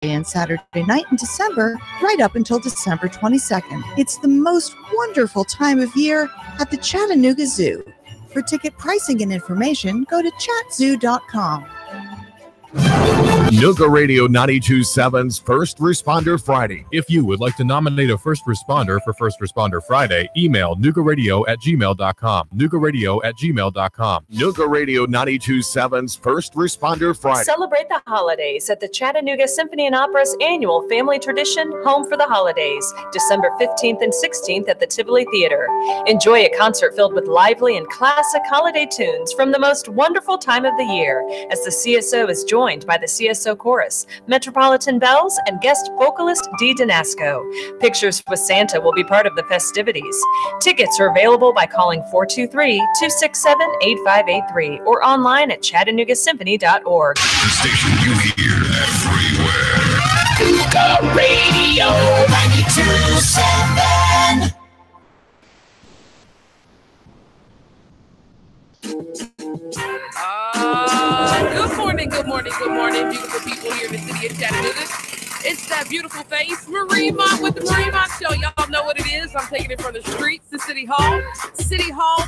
and Saturday night in December, right up until December 22nd. It's the most wonderful time of year at the Chattanooga Zoo. For ticket pricing and information, go to chatzoo.com. Nooga Radio 92.7's First Responder Friday. If you would like to nominate a first responder for First Responder Friday, email noogaradio@gmail.com. noogaradio@gmail.com. Nooga Radio 92.7's First Responder Friday. Celebrate the holidays at the Chattanooga Symphony and Opera's annual family tradition, Home for the Holidays, December 15th and 16th at the Tivoli Theater. Enjoy a concert filled with lively and classic holiday tunes from the most wonderful time of the year, as the CSO is joined by the CSO Chorus, Metropolitan Bells, and guest vocalist Dee Danasco. Pictures with Santa will be part of the festivities. Tickets are available by calling 423-267-8583 or online at chattanoogasymphony.org. The station you hear everywhere. Nooga Radio 92.7. Good morning, beautiful people here in the city of Chattanooga. It's that beautiful face, Marie Mott with the Marie Mott Show. Y'all know what it is. I'm taking it from the streets to City Hall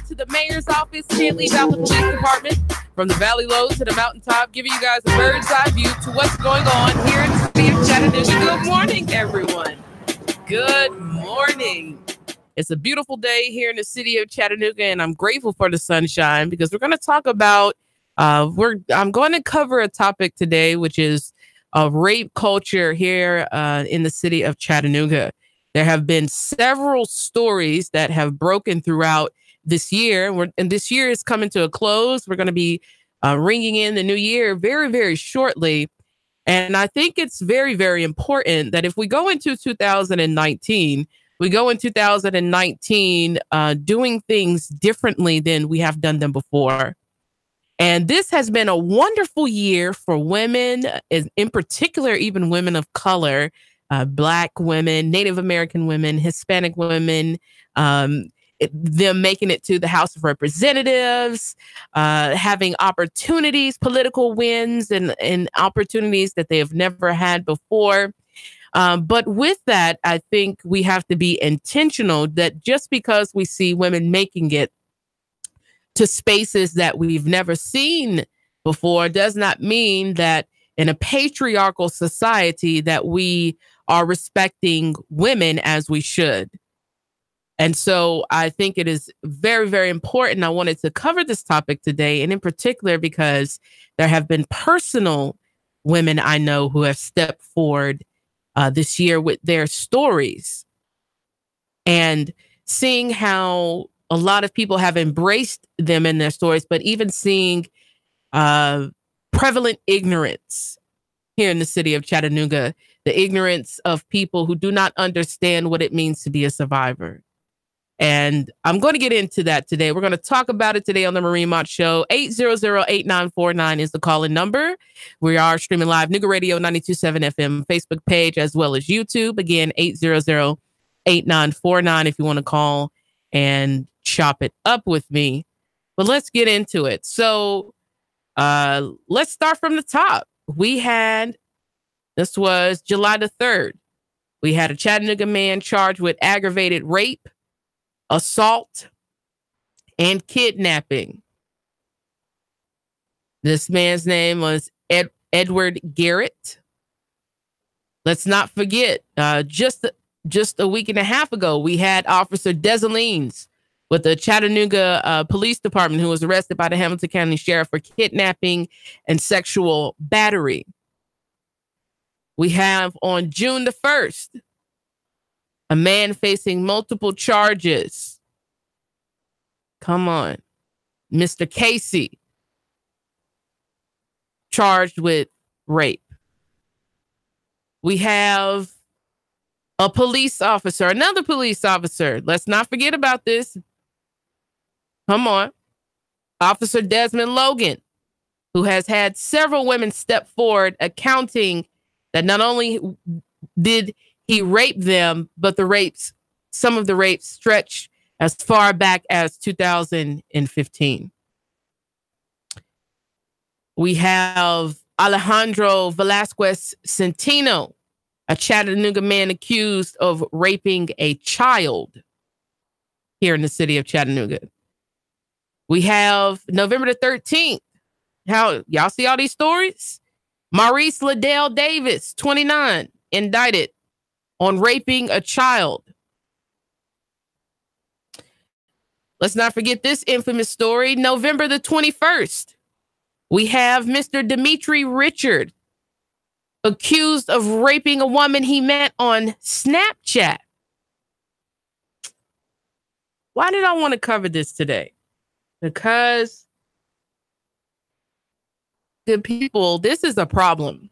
to the mayor's office. Can't leave out the police department. From the Valley Low to the mountaintop, giving you guys a bird's eye view to what's going on here in the city of Chattanooga. Good morning, everyone. Good morning. It's a beautiful day here in the city of Chattanooga, and I'm grateful for the sunshine because we're going to talk about I'm going to cover a topic today, which is rape culture here in the city of Chattanooga. There have been several stories that have broken throughout this year, and this year is coming to a close. We're going to be ringing in the new year very, very shortly. And I think it's very, very important that if we go into 2019, doing things differently than we have done them before. And this has been a wonderful year for women, in particular, even women of color, Black women, Native American women, Hispanic women, them making it to the House of Representatives, having opportunities, political wins, and opportunities that they have never had before. But with that, I think we have to be intentional that just because we see women making it to spaces that we've never seen before does not mean that in a patriarchal society that we are respecting women as we should. And so I think it is very, very important. I wanted to cover this topic today, and in particular because there have been personal women I know who have stepped forward this year with their stories, and seeing how a lot of people have embraced them in their stories, but even seeing prevalent ignorance here in the city of Chattanooga, the ignorance of people who do not understand what it means to be a survivor. And I'm going to get into that today. We're going to talk about it today on the Marie Mott Show. 800-8949 is the call-in number. We are streaming live, Nooga Radio 92.7 FM Facebook page, as well as YouTube. Again, 800-8949 if you want to call and chop it up with me. But let's get into it. So let's start from the top. This was July the 3rd. We had a Chattanooga man charged with aggravated rape, assault, and kidnapping. This man's name was Edward Garrett. Let's not forget, just a week and a half ago, we had Officer Desalines with the Chattanooga Police Department who was arrested by the Hamilton County Sheriff for kidnapping and sexual battery. We have on June the 1st, a man facing multiple charges. Come on. Mr. Casey, charged with rape. We have a police officer, another police officer. Let's not forget about this. Come on. Officer Desmond Logan, who has had several women step forward accounting that not only did he rape them, but some of the rapes stretched as far back as 2015. We have Alejandro Velasquez Centino, a Chattanooga man accused of raping a child here in the city of Chattanooga. We have November the 13th. How y'all see all these stories? Maurice Liddell Davis, 29, indicted on raping a child. Let's not forget this infamous story. November the 21st, we have Mr. Dimitri Richard, accused of raping a woman he met on Snapchat. Why did I want to cover this today? Because, good people, this is a problem.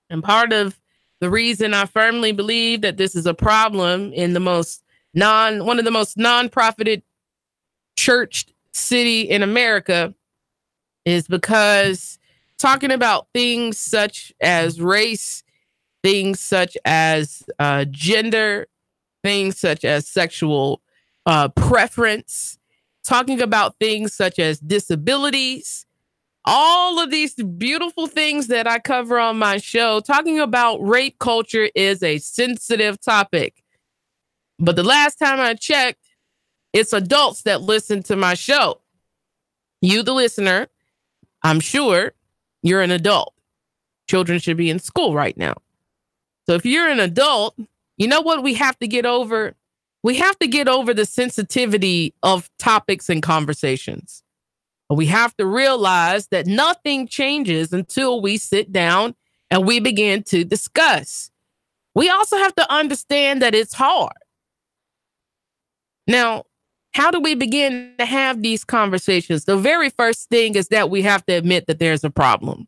And part of the reason I firmly believe that this is a problem in the one of the most non-profited church city in America is because talking about things such as race, things such as gender, things such as sexual preference, talking about things such as disabilities, all of these beautiful things that I cover on my show, talking about rape culture is a sensitive topic. But the last time I checked, it's adults that listen to my show. You, the listener, I'm sure you're an adult. Children should be in school right now. So if you're an adult, you know what we have to get over? We have to get over the sensitivity of topics and conversations. We have to realize that nothing changes until we sit down and we begin to discuss. We also have to understand that it's hard. Now, how do we begin to have these conversations? The very first thing is that we have to admit that there's a problem.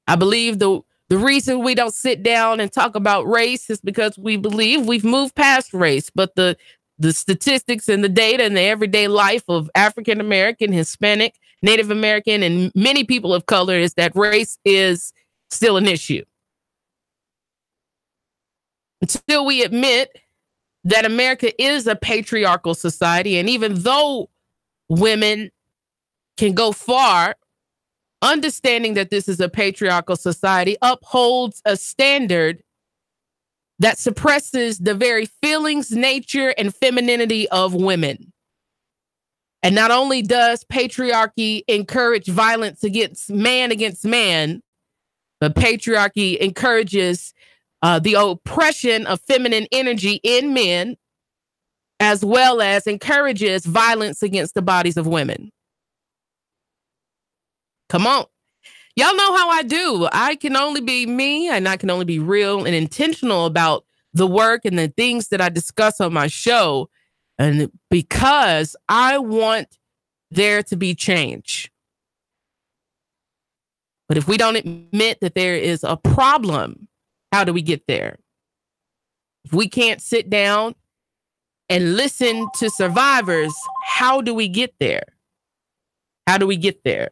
I believe the reason we don't sit down and talk about race is because we believe we've moved past race. But the statistics and the data and the everyday life of African American, Hispanic, Native American, and many people of color is that race is still an issue. Until we admit that America is a patriarchal society, and even though women can go far, understanding that this is a patriarchal society upholds a standard that suppresses the very feelings, nature, and femininity of women. And not only does patriarchy encourage violence against man, but patriarchy encourages the oppression of feminine energy in men, as well as encourages violence against the bodies of women. Come on. Y'all know how I do. I can only be me, and I can only be real and intentional about the work and the things that I discuss on my show. And because I want there to be change. But if we don't admit that there is a problem, how do we get there? If we can't sit down and listen to survivors, how do we get there? How do we get there?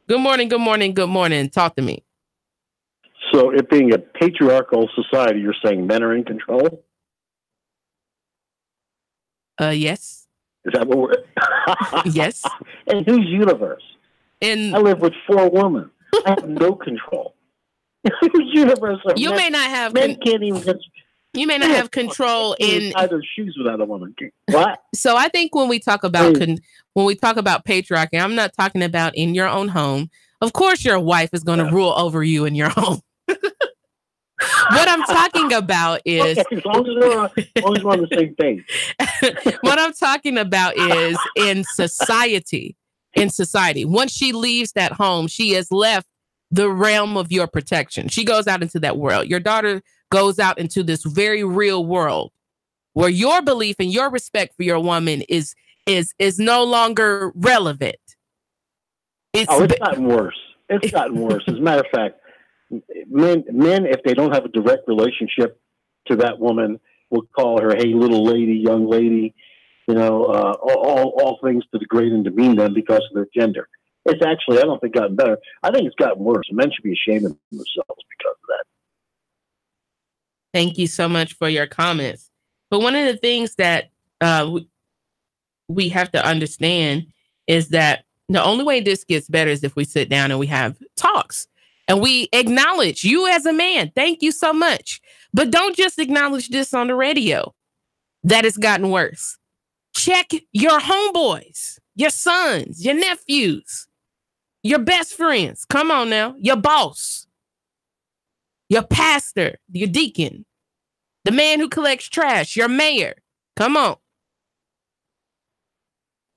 Good morning, good morning, good morning. Talk to me. So it being a patriarchal society, you're saying men are in control? Yes. Is that what we're... Yes. In whose universe? I live with 4 women. I have no control. Whose universe are you men? may not have men can't even you may not have control in either shoes without a woman. What? So I think when we talk about patriarchy, I'm not talking about in your own home. Of course, your wife is going to rule over you in your home. What I'm talking about is as long as we're on the same page. What I'm talking about is in society. In society, once she leaves that home, she has left the realm of your protection. She goes out into that world. Your daughter goes out into this very real world where your belief and your respect for your woman is no longer relevant. It's gotten worse. It's gotten worse. As a matter of fact, men, if they don't have a direct relationship to that woman, will call her, "Hey, little lady, young lady," all things to degrade and demean them because of their gender. It's actually, I don't think, gotten better. I think it's gotten worse. Men should be ashamed of themselves because of that. Thank you so much for your comments. But one of the things that we have to understand is that The only way this gets better is if we sit down and we have talks and we acknowledge you as a man. Thank you so much. But don't just acknowledge this on the radio, that it's gotten worse. Check your homeboys, your sons, your nephews, your best friends. Come on now. Your boss, your pastor, your deacon, the man who collects trash, your mayor. Come on.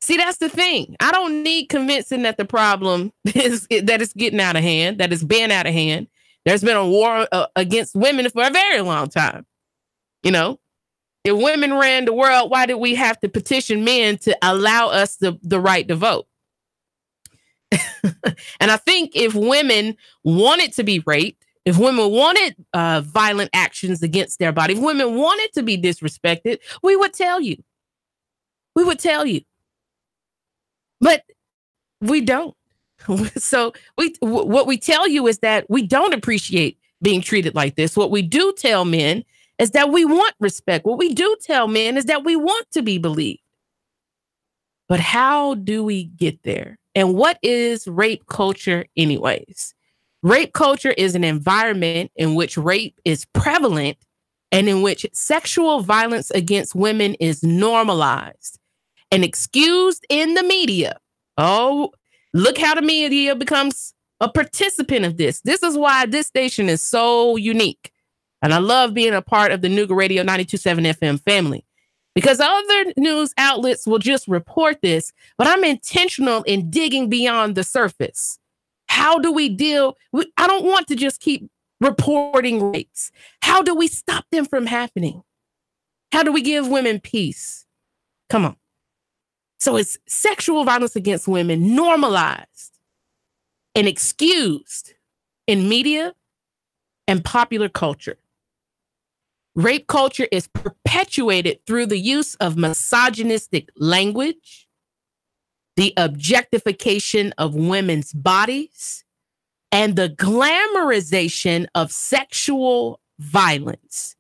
See, that's the thing. I don't need convincing that the problem is that it's getting out of hand, that it's been out of hand. There's been a war against women for a very long time. You know, if women ran the world, why did we have to petition men to allow us the right to vote? And I think if women wanted to be raped, if women wanted violent actions against their body, if women wanted to be disrespected, we would tell you. We would tell you. But we don't. So what we tell you is that we don't appreciate being treated like this. What we do tell men is that we want respect. What we do tell men is that we want to be believed. But how do we get there? And what is rape culture anyways? Rape culture is an environment in which rape is prevalent and in which sexual violence against women is normalized and excused in the media. Oh, look how the media becomes a participant of this. This is why this station is so unique. And I love being a part of the Nooga Radio 92.7 FM family, because other news outlets will just report this, but I'm intentional in digging beyond the surface. How do we deal with, I don't want to just keep reporting rapes. How do we stop them from happening? How do we give women peace? Come on. So it's sexual violence against women normalized and excused in media and popular culture. Rape culture is perpetuated through the use of misogynistic language, the objectification of women's bodies, and the glamorization of sexual violence,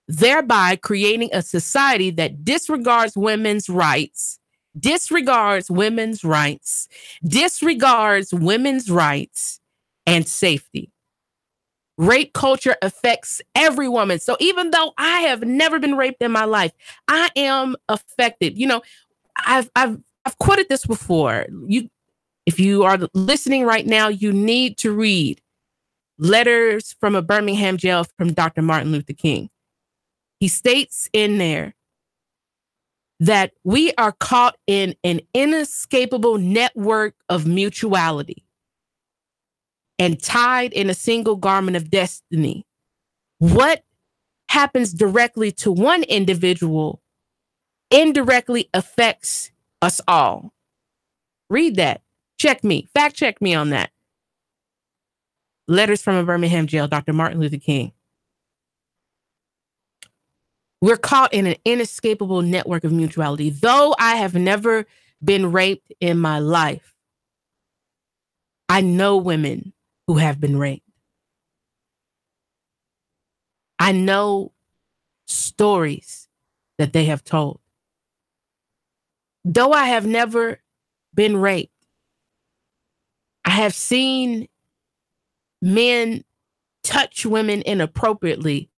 thereby creating a society that disregards women's rights, and safety. Rape culture affects every woman. So even though I have never been raped in my life, I am affected. You know, I've quoted this before. If you are listening right now, you need to read Letters from a Birmingham Jail from Dr. Martin Luther King. He states in there that we are caught in an inescapable network of mutuality and tied in a single garment of destiny. What happens directly to one individual indirectly affects us all. Read that. Check me. Fact check me on that. Letters from a Birmingham Jail, Dr. Martin Luther King. We're caught in an inescapable network of mutuality. Though I have never been raped in my life, I know women who have been raped. I know stories that they have told. Though I have never been raped, I have seen men touch women inappropriately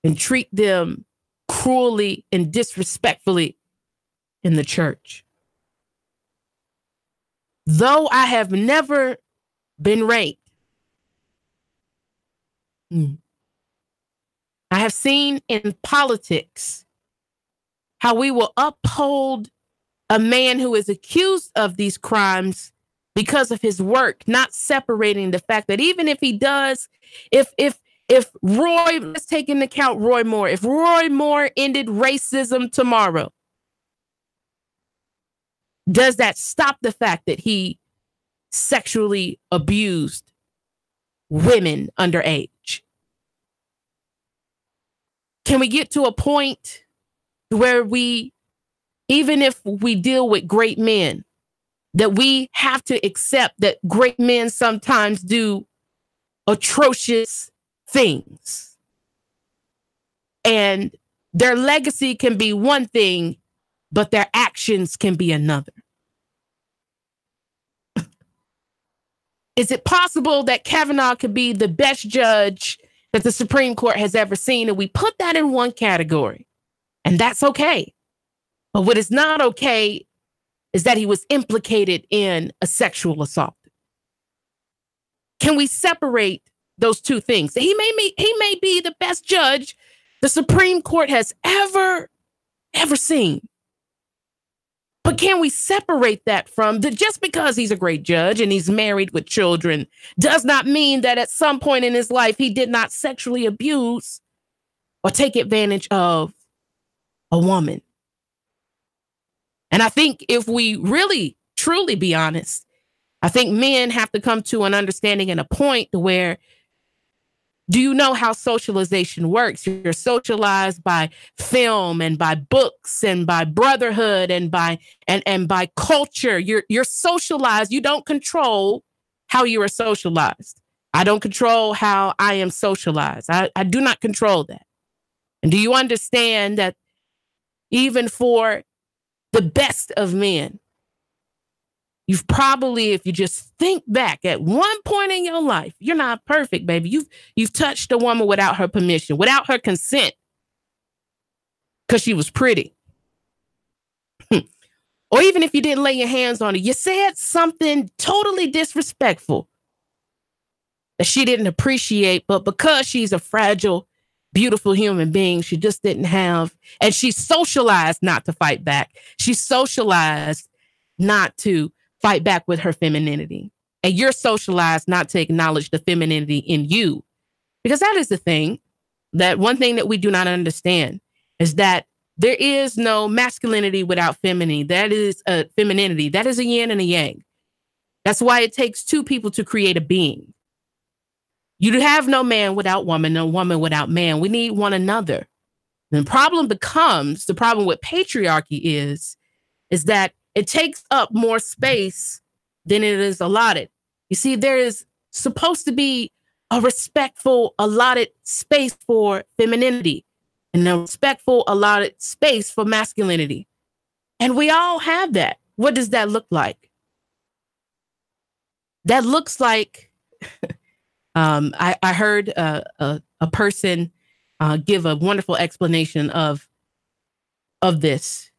and treat them cruelly and disrespectfully in the church. Though I have never been raped, I have seen in politics how we will uphold a man who is accused of these crimes because of his work, not separating the fact that even if he does, if Roy, let's take into account Roy Moore, if Roy Moore ended racism tomorrow, does that stop the fact that he sexually abused women underage? Can we get to a point where we, even if we deal with great men, that we have to accept that great men sometimes do atrocious things, and their legacy can be one thing, but their actions can be another? Is it possible that Kavanaugh could be the best judge that the Supreme Court has ever seen? And we put that in one category, and that's okay. But what is not okay is that he was implicated in a sexual assault. Can we separate those two things? He may be the best judge the Supreme Court has ever seen. But can we separate that from just because he's a great judge and he's married with children does not mean that at some point in his life he did not sexually abuse or take advantage of a woman. And I think if we really, truly be honest, I think men have to come to an understanding and a point where, do you know how socialization works? You're socialized by film and by books and by brotherhood and by culture. You're socialized. You don't control how you are socialized. I don't control how I am socialized. I do not control that. And do you understand that even for the best of men, you've probably, if you just think back at one point in your life, you're not perfect, baby. You've touched a woman without her permission, without her consent, because she was pretty. Or even if you didn't lay your hands on her, you said something totally disrespectful that she didn't appreciate, but because she's a fragile, beautiful human being, she just didn't have, and she's socialized not to fight back. She's socialized not to fight back with her femininity. And you're socialized not to acknowledge the femininity in you. Because that is the thing, that one thing that we do not understand is that there is no masculinity without femininity. That is a femininity. That is a yin and a yang. That's why it takes two people to create a being. You have no man without woman, no woman without man. We need one another. The problem with patriarchy is that it takes up more space than it is allotted. You see, there is supposed to be a respectful allotted space for femininity and a respectful allotted space for masculinity. And we all have that. What does that look like? That looks like, I heard a person give a wonderful explanation of this.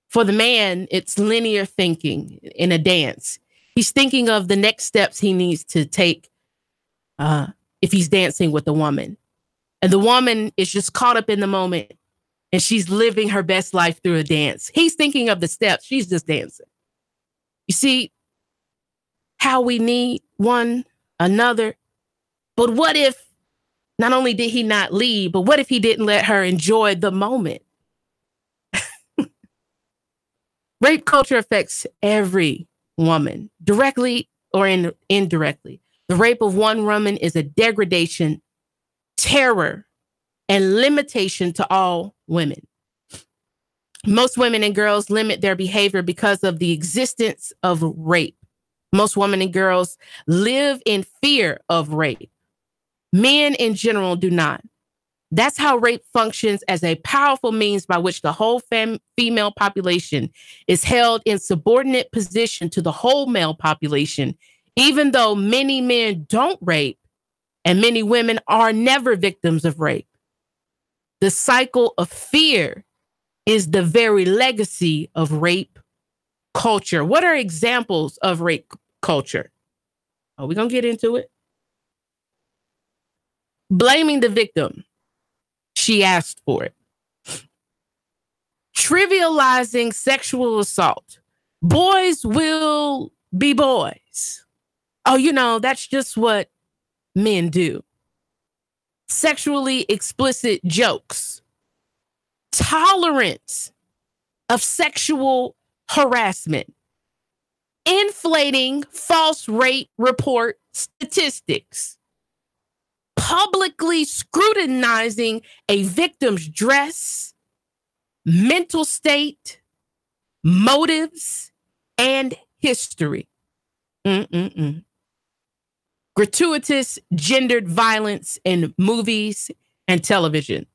For the man, it's linear thinking in a dance. He's thinking of the next steps he needs to take if he's dancing with a woman. And the woman is just caught up in the moment and she's living her best life through a dance. He's thinking of the steps. She's just dancing. You see how we need one another. But what if not only did he not leave, but what if he didn't let her enjoy the moment? Rape culture affects every woman, directly or indirectly. The rape of one woman is a degradation, terror, and limitation to all women. Most women and girls limit their behavior because of the existence of rape. Most women and girls live in fear of rape. Men in general do not. That's how rape functions, as a powerful means by which the whole female population is held in subordinate position to the whole male population, even though many men don't rape and many women are never victims of rape. The cycle of fear is the very legacy of rape culture. What are examples of rape culture? Are we going to get into it? Blaming the victim. She asked for it. Trivializing sexual assault. Boys will be boys. Oh, that's just what men do. Sexually explicit jokes. Tolerance of sexual harassment. Inflating false rape report statistics. Publicly scrutinizing a victim's dress, mental state, motives, and history. Gratuitous gendered violence in movies and television.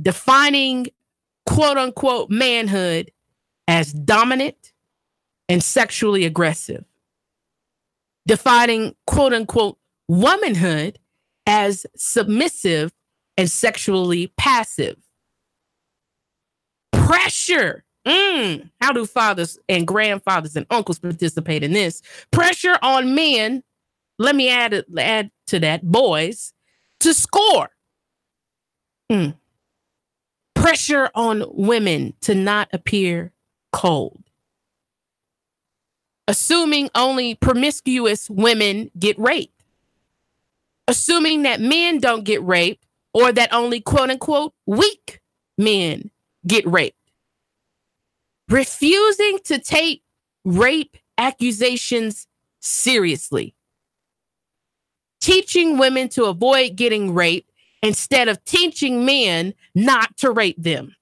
Defining quote unquote manhood as dominant and sexually aggressive. defining quote unquote womanhood as submissive and sexually passive. Pressure. How do fathers and grandfathers and uncles participate in this? Pressure on men. Let me add to that, boys, to score. Pressure on women to not appear cold. Assuming only promiscuous women get raped. Assuming that men don't get raped, or that only quote unquote weak men get raped. Refusing to take rape accusations seriously. Teaching women to avoid getting raped instead of teaching men not to rape them.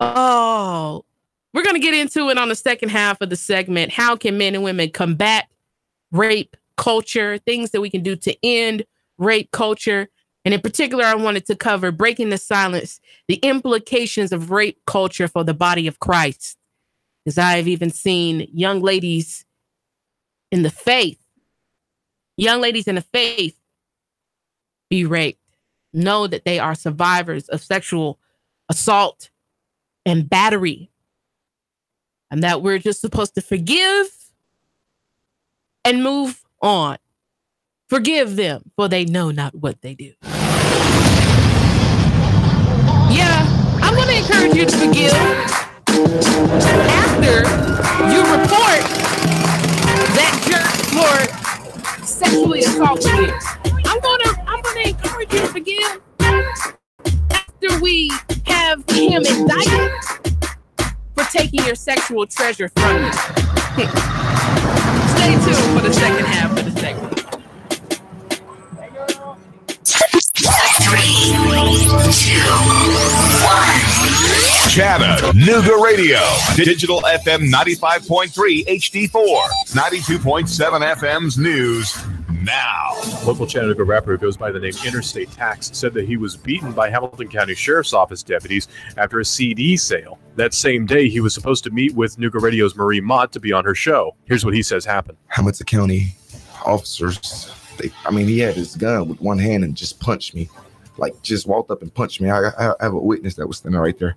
Oh, we're going to get into it on the second half of the segment. How can men and women combat rape culture? Things that we can do to end rape culture. And in particular, I wanted to cover breaking the silence, the implications of rape culture for the body of Christ. Because I've even seen young ladies in the faith be raped, know that they are survivors of sexual assault and battery, and that we're just supposed to forgive and move on. Forgive them, for they know not what they do. Yeah, I'm going to encourage you to forgive after you report that jerk for sexually assaulting you. I'm going to encourage you to forgive after we have him indicted for taking your sexual treasure from you. Stay tuned for the second half of the segment. 3, 2, 1. Chattanooga Radio. Digital FM 95.3 HD4. 92.7 FM's news now. Local Chattanooga rapper who goes by the name Interstate Tax said that he was beaten by Hamilton County Sheriff's Office deputies after a CD sale. That same day, he was supposed to meet with Nooga Radio's Marie Mott to be on her show. Here's what he says happened. Hamilton County officers, he had his gun with one hand and just punched me. Like, just walked up and punched me. I have a witness that was standing right there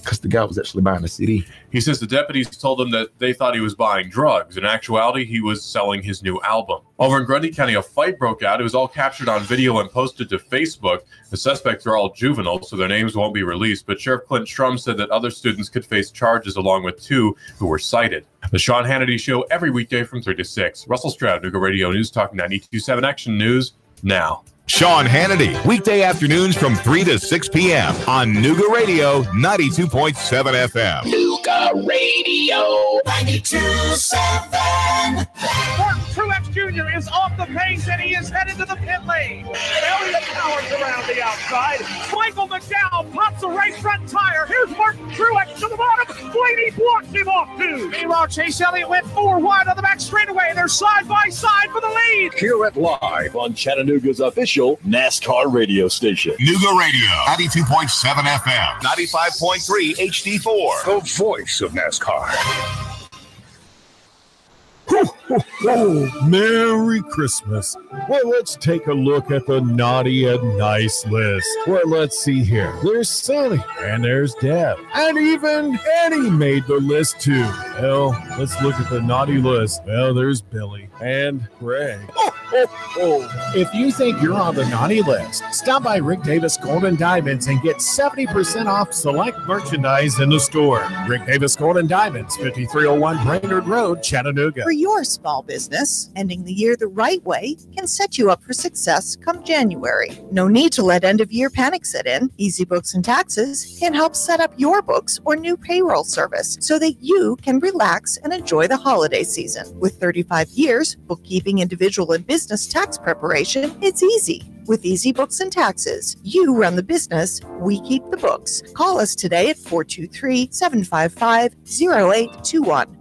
because the guy was actually buying the CD. He says the deputies told him that they thought he was buying drugs. In actuality, he was selling his new album. Over in Grundy County, a fight broke out. It was all captured on video and posted to Facebook. The suspects are all juveniles, so their names won't be released. But Sheriff Clint Strum said that other students could face charges along with 2 who were cited. The Sean Hannity Show every weekday from 3 to 6. Russell Stroud, Nooga Radio News Talk 92.7 Action News now. Sean Hannity, weekday afternoons from 3 to 6 p.m. on Nooga Radio 92.7 FM. Nooga Radio 92.7. Martin Truex Jr. is off the pace and he is headed to the pit lane. Elliott Powers around the outside. Michael McDowell pops a right front tire. Here's Martin Truex to the bottom. Blaney blocks him off too. Meanwhile, Chase Elliott went 4 wide on the back straightaway. They're side by side for the lead. Hear it live on Chattanooga's official NASCAR radio station. Nooga Radio 92.7 FM, 95.3 HD4. The voice of NASCAR. Merry Christmas. Well, let's take a look at the naughty and nice list. Well, let's see here. There's Sonny, and there's Deb, and even Eddie made the list too. Well, let's look at the naughty list. Well, there's Billy and Greg. If you think you're on the naughty list, stop by Rick Davis Gold and Diamonds and get 70% off select merchandise in the store. Rick Davis Gold and Diamonds, 5301 Brainerd Road, Chattanooga. For your small business, ending the year the right way can set you up for success come January. No need to let end of year panic set in. Easy Books and Taxes can help set up your books or new payroll service so that you can relax and enjoy the holiday season. With 35 years, bookkeeping, individual and business tax preparation, it's easy. With Easy Books and Taxes, you run the business, we keep the books. Call us today at 423-755-0821.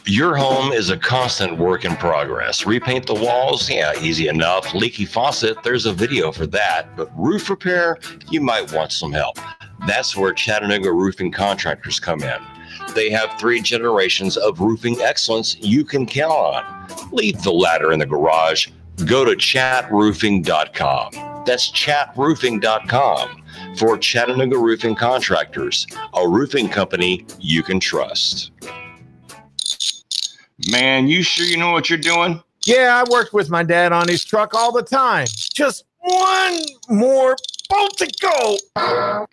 Your home is a constant work in progress. Repaint the walls? Yeah, easy enough. Leaky faucet? There's a video for that. But roof repair? You might want some help. That's where Chattanooga roofing contractors come in. They have 3 generations of roofing excellence you can count on. Leave the ladder in the garage. Go to chatroofing.com. That's chatroofing.com for Chattanooga Roofing Contractors, a roofing company you can trust. Man, you sure you know what you're doing? Yeah, I worked with my dad on his truck all the time. Just one more bolt to go.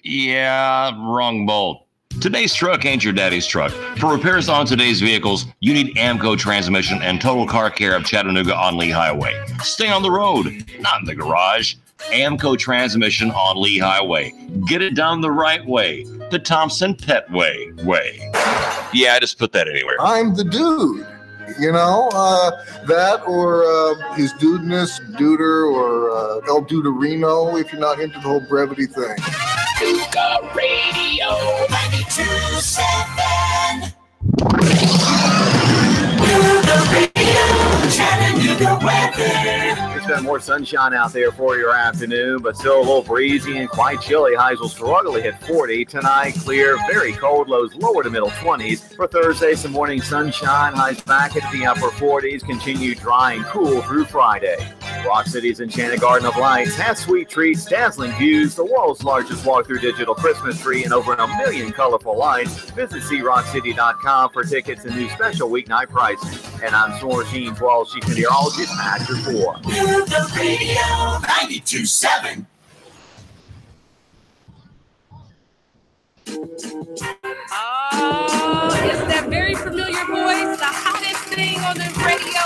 Yeah, wrong bolt. Today's truck ain't your daddy's truck. For repairs on today's vehicles, you need Amco Transmission and Total Car Care of Chattanooga on Lee Highway. Stay on the road, not in the garage. Amco Transmission on Lee Highway. Get it done the right way. The Thompson Pet way. Yeah, I just put that anywhere. I'm the dude. You know, that or his dudeness, duder, or El Duderino, if you're not into the whole brevity thing. Nuga Radio 92.7. Nuga Radio, Chattanooga weather. It's been more sunshine out there for your afternoon, but still a little breezy and quite chilly. Highs will struggle to hit 40 tonight. Clear, very cold. Lows lower to middle 20s. For Thursday, some morning sunshine. Highs back into the upper 40s. Continue dry and cool through Friday. Rock City's Enchanted Garden of Lights has sweet treats, dazzling views, the world's largest walk-through digital Christmas tree, and over 1 million colorful lights. Visit CRockCity.com for tickets and new special weeknight prices. And I'm Storm Sheen, 12 Chief Meteorologist at your 4. Nuga Radio 92.7. Oh, it's that very familiar voice, the hottest thing on the radio.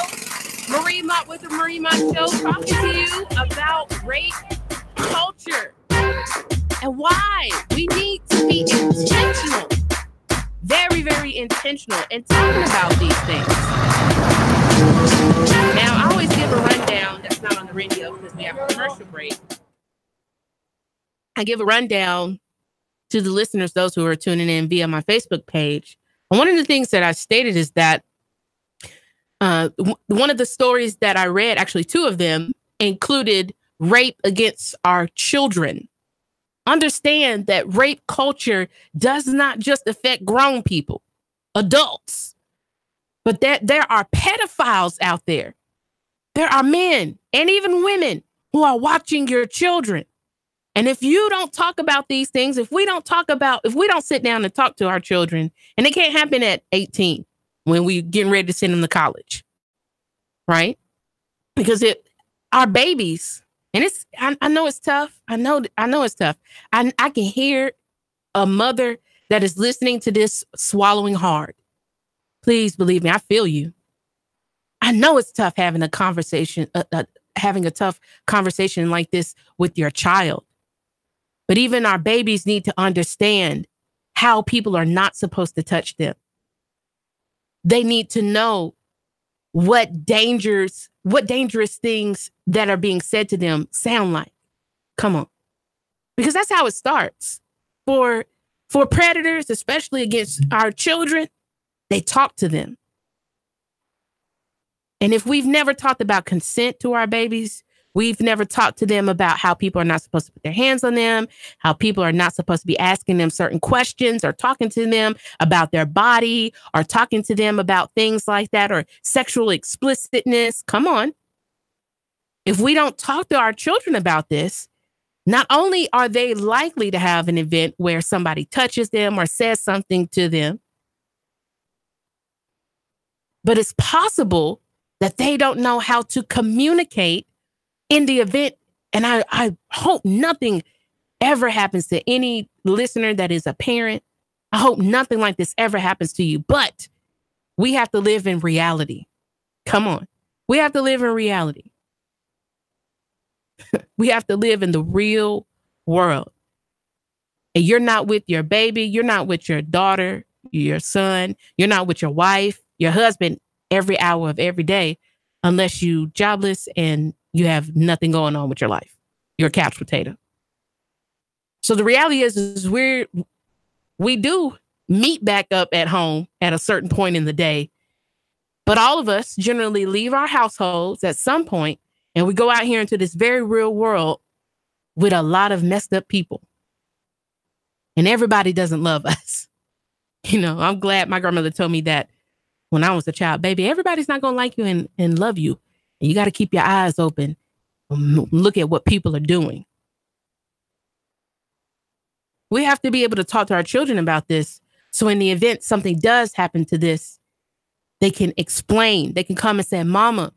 Marie Mott with the Marie Mott Show, talking to you about rape culture and why we need to be intentional, very, very intentional in talking about these things. Now, I always give a rundown that's not on the radio because we have a commercial break. I give a rundown to the listeners, those who are tuning in via my Facebook page. And one of the things that I stated is that one of the stories that I read, actually 2 of them, included rape against our children. Understand that rape culture does not just affect grown people, adults, but that there are pedophiles out there. There are men and even women who are watching your children. And if you don't talk about these things, if we don't sit down and talk to our children, and it can't happen at 18 when we're getting ready to send them to college, right? Because our babies, and I know it's tough. I know it's tough. I can hear a mother that is listening to this swallowing hard. Please believe me, I feel you. I know it's tough having a conversation, having a tough conversation like this with your child. But even our babies need to understand how people are not supposed to touch them. They need to know what dangerous things that are being said to them sound like. Come on. Because that's how it starts. For predators, especially against our children, they talk to them. And if we've never talked about consent to our babies, we've never talked to them about how people are not supposed to put their hands on them, how people are not supposed to be asking them certain questions or talking to them about their body or talking to them about things like that or sexual explicitness. Come on. If we don't talk to our children about this, not only are they likely to have an event where somebody touches them or says something to them, but it's possible that they don't know how to communicate in the event. And I hope nothing ever happens to any listener that is a parent. I hope nothing like this ever happens to you, but we have to live in reality. Come on. We have to live in reality. We have to live in the real world. And you're not with your baby. You're not with your daughter, your son. You're not with your wife, your husband every hour of every day, unless you jobless and you have nothing going on with your life. You're a couch potato. So the reality is we do meet back up at home at a certain point in the day, but all of us generally leave our households at some point and we go out here into this very real world with a lot of messed up people. And everybody doesn't love us. You know, I'm glad my grandmother told me that when I was a child. Baby, everybody's not going to like you and love you. And you got to keep your eyes open. Look at what people are doing. We have to be able to talk to our children about this. So in the event something does happen to this, they can explain. They can come and say, Mama,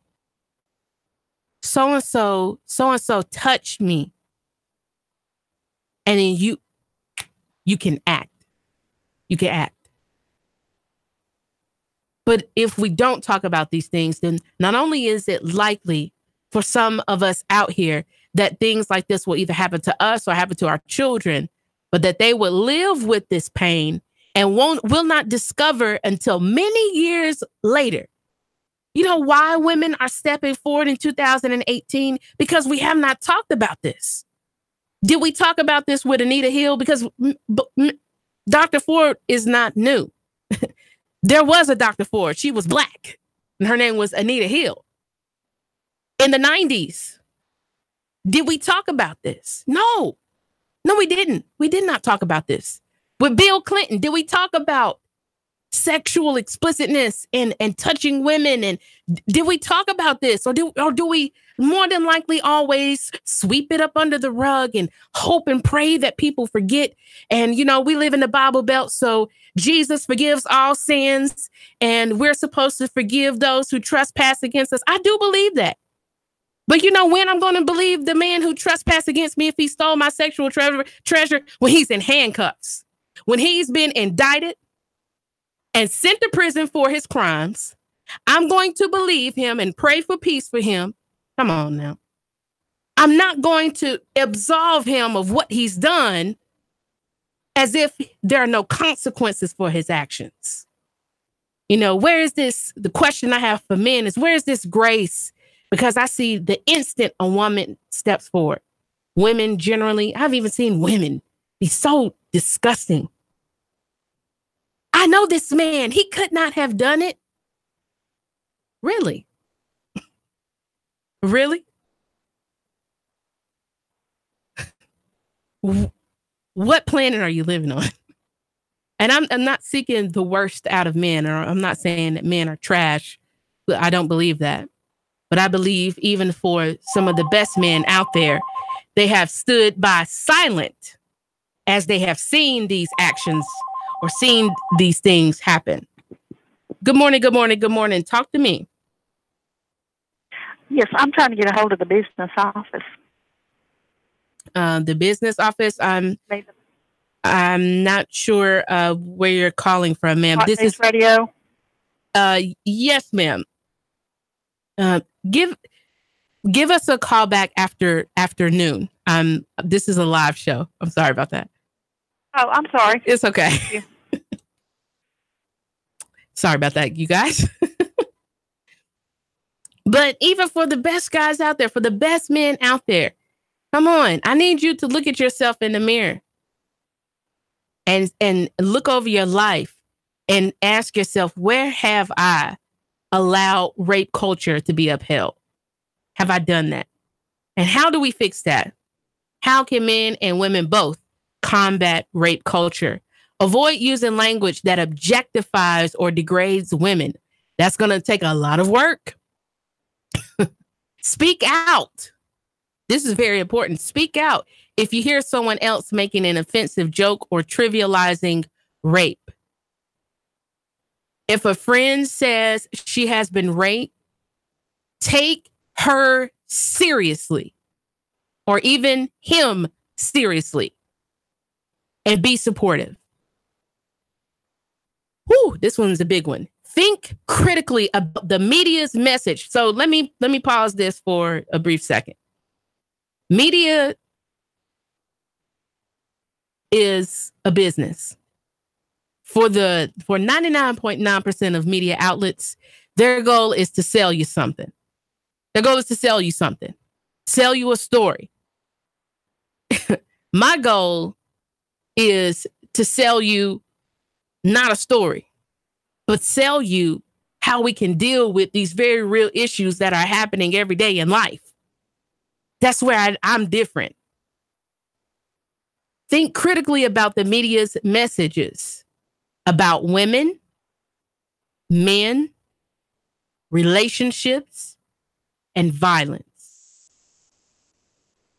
so-and-so touched me. And then you can act. You can act. But if we don't talk about these things, then not only is it likely for some of us out here that things like this will either happen to us or happen to our children, but that they will live with this pain and will not discover until many years later. You know why women are stepping forward in 2018? Because we have not talked about this. Did we talk about this with Anita Hill? Because Dr. Ford is not new. There was a Dr. Ford. She was Black. And her name was Anita Hill. In the 90s. Did we talk about this? No. No, we didn't. We did not talk about this. With Bill Clinton, did we talk about sexual explicitness and touching women? And did we talk about this? Or do we more than likely always sweep it up under the rug and hope and pray that people forget? And, you know, we live in the Bible Belt, so Jesus forgives all sins and we're supposed to forgive those who trespass against us. I do believe that. But you know when I'm going to believe the man who trespassed against me if he stole my sexual treasure? When he's in handcuffs, when he's been indicted and sent to prison for his crimes. I'm going to believe him and pray for peace for him. Come on now. I'm not going to absolve him of what he's done as if there are no consequences for his actions. You know, where is this? The question I have for men is, where is this grace? Because I see the instant a woman steps forward. Women generally, I've even seen women be so disgusting. I know this man, he could not have done it. Really? Really? What planet are you living on? And I'm not seeking the worst out of men, or I'm not saying that men are trash. I don't believe that. But I believe even for some of the best men out there, they have stood by silent as they have seen these actions or seen these things happen. Good morning, good morning, good morning. Talk to me. Yes, I'm trying to get a hold of the business office. The business office, I'm not sure where you're calling from, ma'am. This is radio. Yes, ma'am. Give us a call back after noon. This is a live show. I'm sorry about that. Oh, I'm sorry. It's okay. Sorry about that, you guys. But even for the best guys out there, for the best men out there, come on. I need you to look at yourself in the mirror and look over your life and ask yourself, where have I allowed rape culture to be upheld? Have I done that? And how do we fix that? How can men and women both combat rape culture? Avoid using language that objectifies or degrades women. That's going to take a lot of work. Speak out. This is very important. Speak out if you hear someone else making an offensive joke or trivializing rape. If a friend says she has been raped, take her seriously, or even him seriously, and be supportive. Whew, this one's a big one. Think critically about the media's message. So let me pause this for a brief second. Media is a business. For 99.9% of media outlets, their goal is to sell you something. Their goal is to sell you something. Sell you a story. My goal is to sell you not a story, but sell you how we can deal with these very real issues that are happening every day in life. That's where I'm different. Think critically about the media's messages. about women, men, relationships, and violence.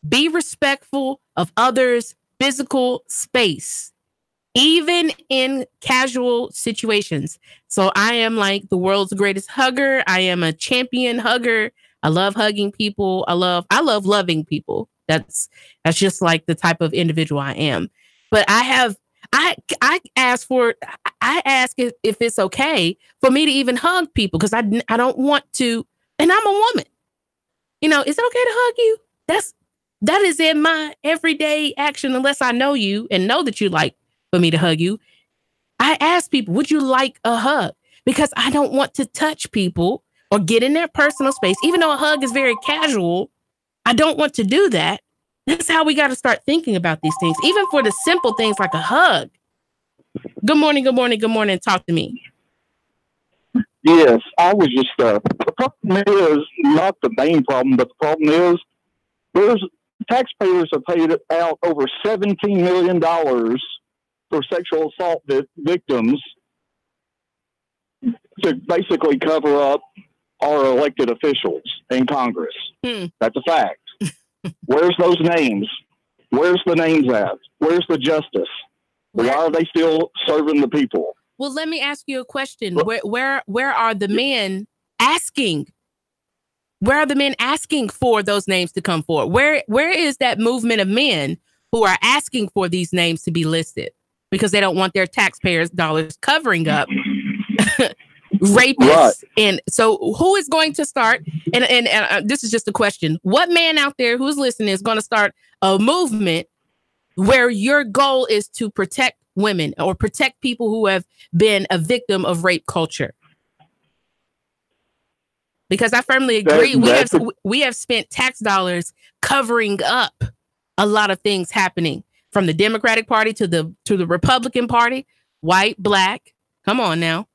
Be respectful of others' physical space, even in casual situations. So I am like the world's greatest hugger. I am a champion hugger. I love hugging people. I love loving people. That's just like the type of individual I am. But I ask if it's okay for me to even hug people, because I don't want to, and I'm a woman. You know, is it okay to hug you? That is in my everyday action, unless I know you and know that you like for me to hug you. I ask people, would you like a hug? Because I don't want to touch people or get in their personal space. Even though a hug is very casual, I don't want to do that. That's how we got to start thinking about these things, even for the simple things like a hug. Good morning, good morning, good morning. Talk to me. Yes, I was just, the problem is not the main problem, but the problem is taxpayers have paid out over $17 million for sexual assault victims to basically cover up our elected officials in Congress. That's a fact. Where's those names? Where's the names at? Where's the justice? Why are they still serving the people? Well, let me ask you a question. Where are the men asking? Where are the men asking for those names to come forward? Where is that movement of men who are asking for these names to be listed because they don't want their taxpayers' dollars covering up rapists? Right. And so who is going to start? And this is just a question. What man out there who's listening is going to start a movement where your goal is to protect women or protect people who have been a victim of rape culture? Because I firmly agree, we have spent tax dollars covering up a lot of things happening, from the Democratic Party to the Republican Party, white, black. Come on now.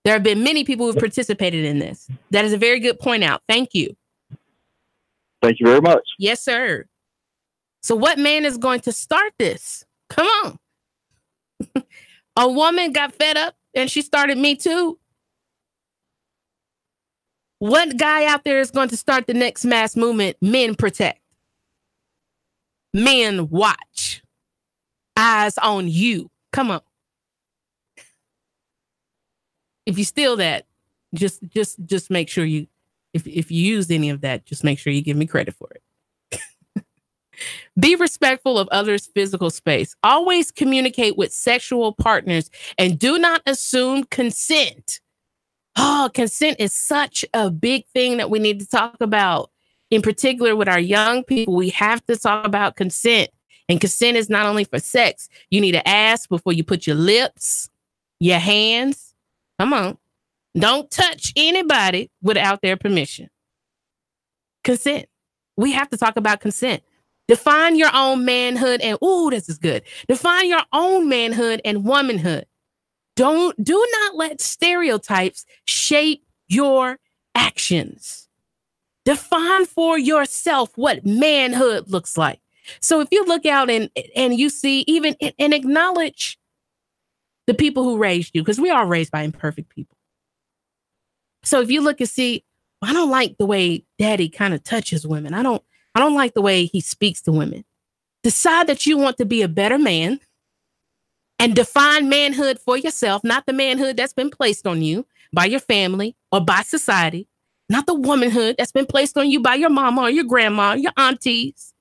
There have been many people who've participated in this. That is a very good point out. Thank you. Thank you very much. Yes, sir. So what man is going to start this? Come on. A woman got fed up and she started Me Too. What guy out there is going to start the next mass movement? Men protect. Men watch. Eyes on you. Come on. If you steal that, just make sure you, if you use any of that, just make sure you give me credit for it. Be respectful of others' physical space. Always communicate with sexual partners and do not assume consent. Oh, consent is such a big thing that we need to talk about. In particular, with our young people, we have to talk about consent. And consent is not only for sex. You need to ask before you put your lips, your hands. Come on. Don't touch anybody without their permission. Consent. We have to talk about consent. Define your own manhood and, this is good. Define your own manhood and womanhood. Do not let stereotypes shape your actions. Define for yourself what manhood looks like. So if you look out and you see even and acknowledge the people who raised you, because we are raised by imperfect people. So if you look and see, I don't like the way daddy kind of touches women. I don't like the way he speaks to women. Decide that you want to be a better man and define manhood for yourself, not the manhood that's been placed on you by your family or by society, not the womanhood that's been placed on you by your mama or your grandma, or your aunties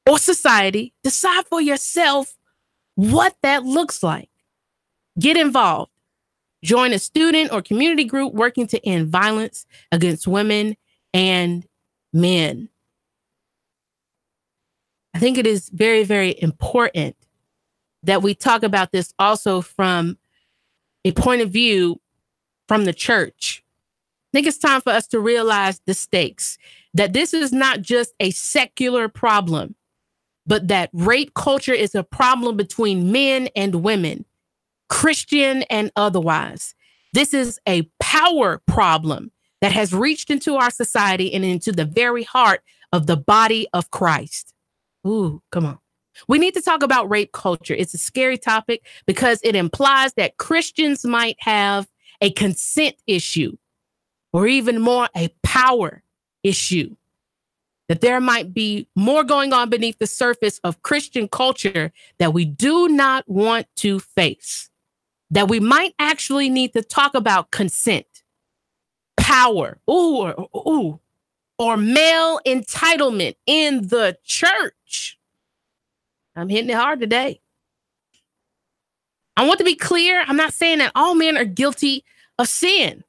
or society. Decide for yourself what that looks like. Get involved. Join a student or community group working to end violence against women and men. I think it is very, very important that we talk about this also from a point of view from the church. I think it's time for us to realize the stakes, that this is not just a secular problem, but that rape culture is a problem between men and women, Christian and otherwise. This is a power problem that has reached into our society and into the very heart of the body of Christ. Ooh, come on. We need to talk about rape culture. It's a scary topic because it implies that Christians might have a consent issue, or even more, a power issue. That there might be more going on beneath the surface of Christian culture that we do not want to face. That we might actually need to talk about consent, power, or male entitlement in the church. I'm hitting it hard today. I want to be clear. I'm not saying that all men are guilty of sin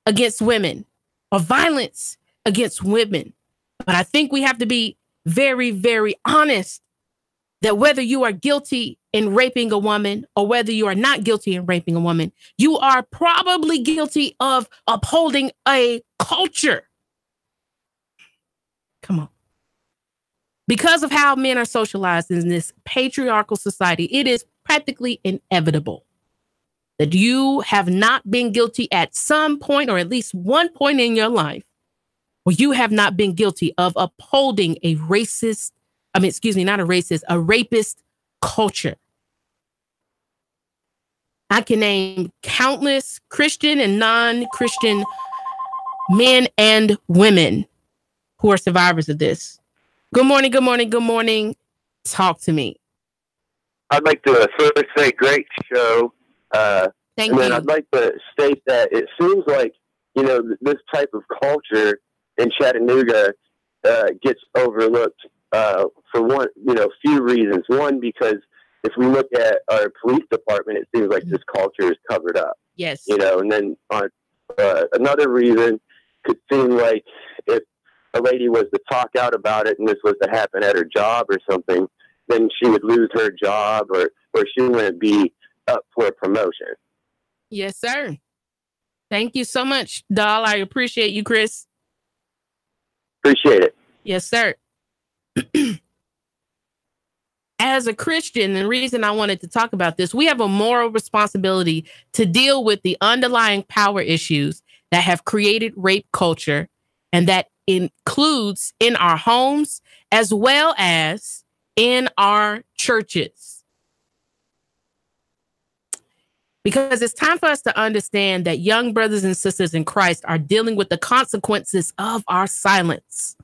against women or violence against women. But I think we have to be very, very honest that whether you are guilty in raping a woman or whether you are not guilty in raping a woman, you are probably guilty of upholding a culture. Come on. Because of how men are socialized in this patriarchal society, it is practically inevitable that you have not been guilty at some point, or at least one point in your life, where you have not been guilty of upholding a racist, a rapist culture. I can name countless Christian and non-Christian men and women who are survivors of this. Good morning, good morning, good morning. Talk to me. I'd like to first say great show. Thank and then you. I'd like to state that it seems like, this type of culture in Chattanooga gets overlooked for one, few reasons. One, because if we look at our police department, it seems like this culture is covered up. Yes. And then on another reason could seem like if a lady was to talk out about it and this was to happen at her job or something, then she would lose her job or she wouldn't be up for a promotion. Yes, sir. Thank you so much, doll. I appreciate you, Chris. Appreciate it. Yes, sir. As a Christian, the reason I wanted to talk about this, we have a moral responsibility to deal with the underlying power issues that have created rape culture, and that includes in our homes as well as in our churches. Because it's time for us to understand that young brothers and sisters in Christ are dealing with the consequences of our silence.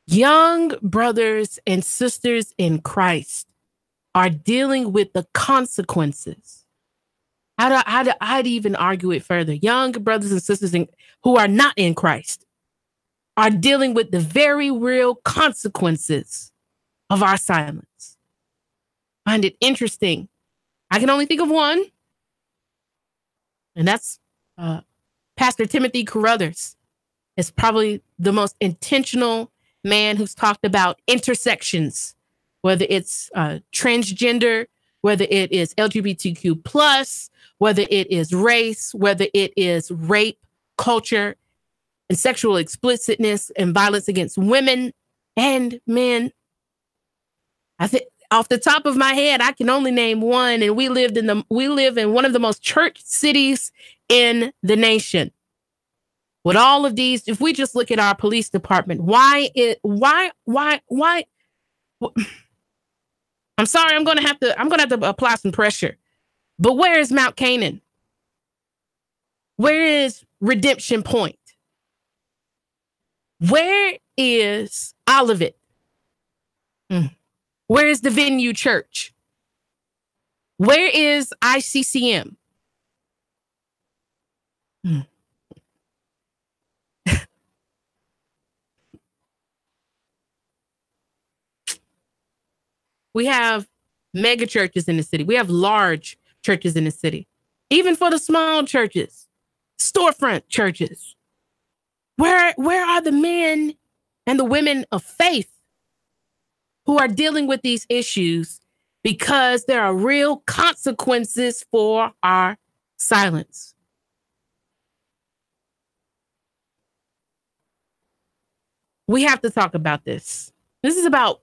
Young brothers and sisters in Christ are dealing with the consequences. I'd even argue it further. Young brothers and sisters who are not in Christ are dealing with the very real consequences of our silence. I find it interesting. I can only think of one, and that's Pastor Timothy Carruthers. Is probably the most intentional man who's talked about intersections, whether it's transgender, whether it is LGBTQ+, whether it is race, whether it is rape, culture, and sexual explicitness and violence against women and men. I think off the top of my head, I can only name one, and we live in one of the most church cities in the nation. With all of these, if we just look at our police department, why? I'm sorry, I'm gonna have to apply some pressure. But where is Mount Canaan? Where is Redemption Point? Where is Olivet? Where is the Venue Church? Where is ICCM? We have mega churches in the city. We have large churches in the city. Even for the small churches, storefront churches. Where are the men and the women of faith who are dealing with these issues because there are real consequences for our silence? We have to talk about this. This is about,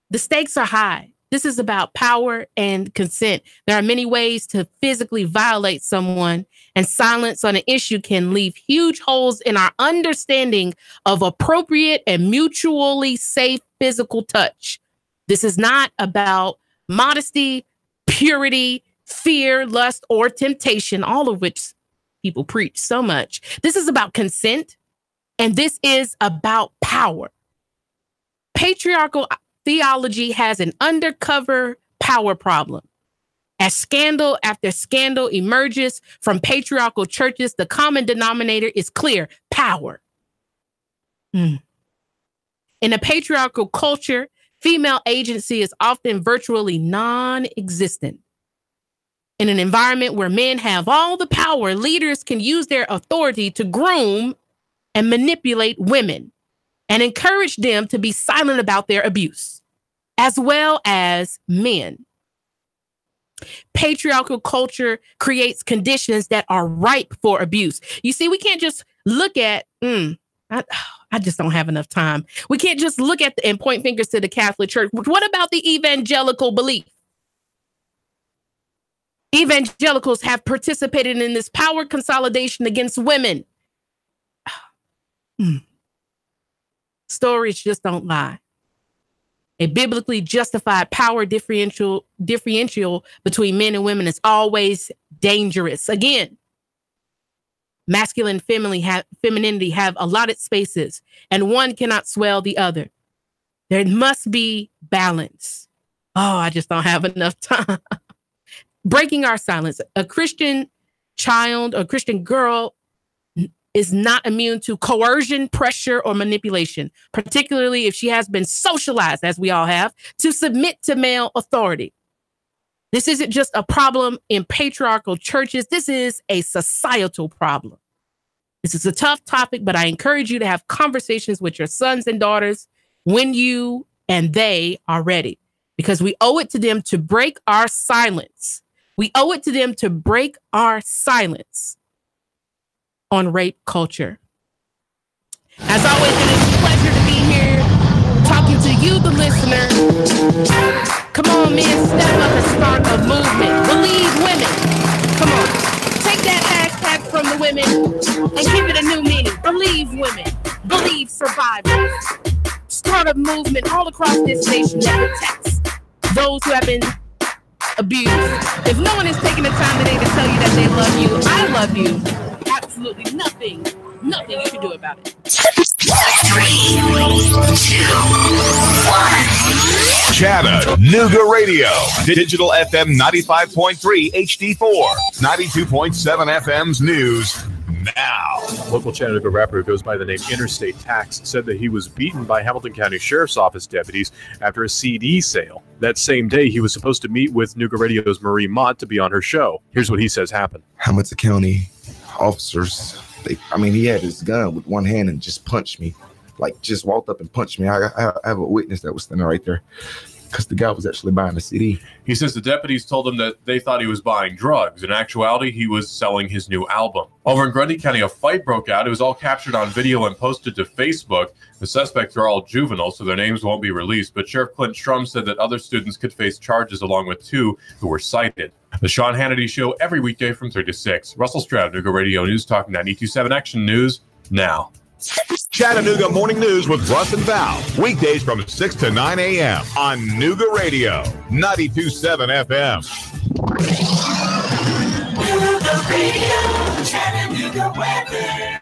the stakes are high. This is about power and consent. There are many ways to physically violate someone, and silence on an issue can leave huge holes in our understanding of appropriate and mutually safe physical touch. This is not about modesty, purity, fear, lust, or temptation, all of which people preach so much. This is about consent, and this is about power. Patriarchal theology has an undercover power problem. As scandal after scandal emerges from patriarchal churches, the common denominator is clear: power. In a patriarchal culture, female agency is often virtually non-existent. In an environment where men have all the power, leaders can use their authority to groom and manipulate women and encourage them to be silent about their abuse, as well as men. Patriarchal culture creates conditions that are ripe for abuse. You see, we can't just look at, I just don't have enough time. We can't just look at and point fingers to the Catholic Church. What about the evangelical belief? Evangelicals have participated in this power consolidation against women. Stories just don't lie. A biblically justified power differential between men and women is always dangerous. Again, masculine and femininity have allotted spaces, and one cannot swell the other. There must be balance. Oh, I just don't have enough time. Breaking our silence. A Christian child or Christian girl is not immune to coercion, pressure, or manipulation, particularly if she has been socialized, as we all have, to submit to male authority. This isn't just a problem in patriarchal churches. This is a societal problem. This is a tough topic, but I encourage you to have conversations with your sons and daughters when you and they are ready, because we owe it to them to break our silence. We owe it to them to break our silence on rape culture. As always, it is a pleasure to be here talking to you, the listener. Come on, men, step up and start a movement. Believe women. Come on. Take that hashtag from the women and give it a new meaning. Believe women. Believe survivors. Start a movement all across this nation that protects those who have been abused. If no one is taking the time today to tell you that they love you, I love you. Absolutely nothing you can do about it. 3, 2, 1. Chattanooga Radio. Digital FM 95.3 HD4. 92.7 FM's news now. Local Chattanooga rapper who goes by the name Interstate Tax said that he was beaten by Hamilton County Sheriff's Office deputies after a CD sale. That same day, he was supposed to meet with Nooga Radio's Marie Mott to be on her show. Here's what he says happened. Hamilton County officers, he had his gun with one hand and just punched me. Like, just walked up and punched me. I have a witness that was standing right there, because the guy was actually buying the CD. He says the deputies told him that they thought he was buying drugs. In actuality, he was selling his new album. Over in Grundy County, a fight broke out. It was all captured on video and posted to Facebook. The suspects are all juvenile, so their names won't be released. But Sheriff Clint Strum said that other students could face charges along with 2 who were cited. The Sean Hannity Show every weekday from 3 to 6. Russell Stroud, Nooga Radio News Talk 92.7 Action News now. Chattanooga Morning News with Russ and Val. Weekdays from 6 to 9 a.m. on Nooga Radio 92.7 FM. Nooga Radio, Chattanooga weather.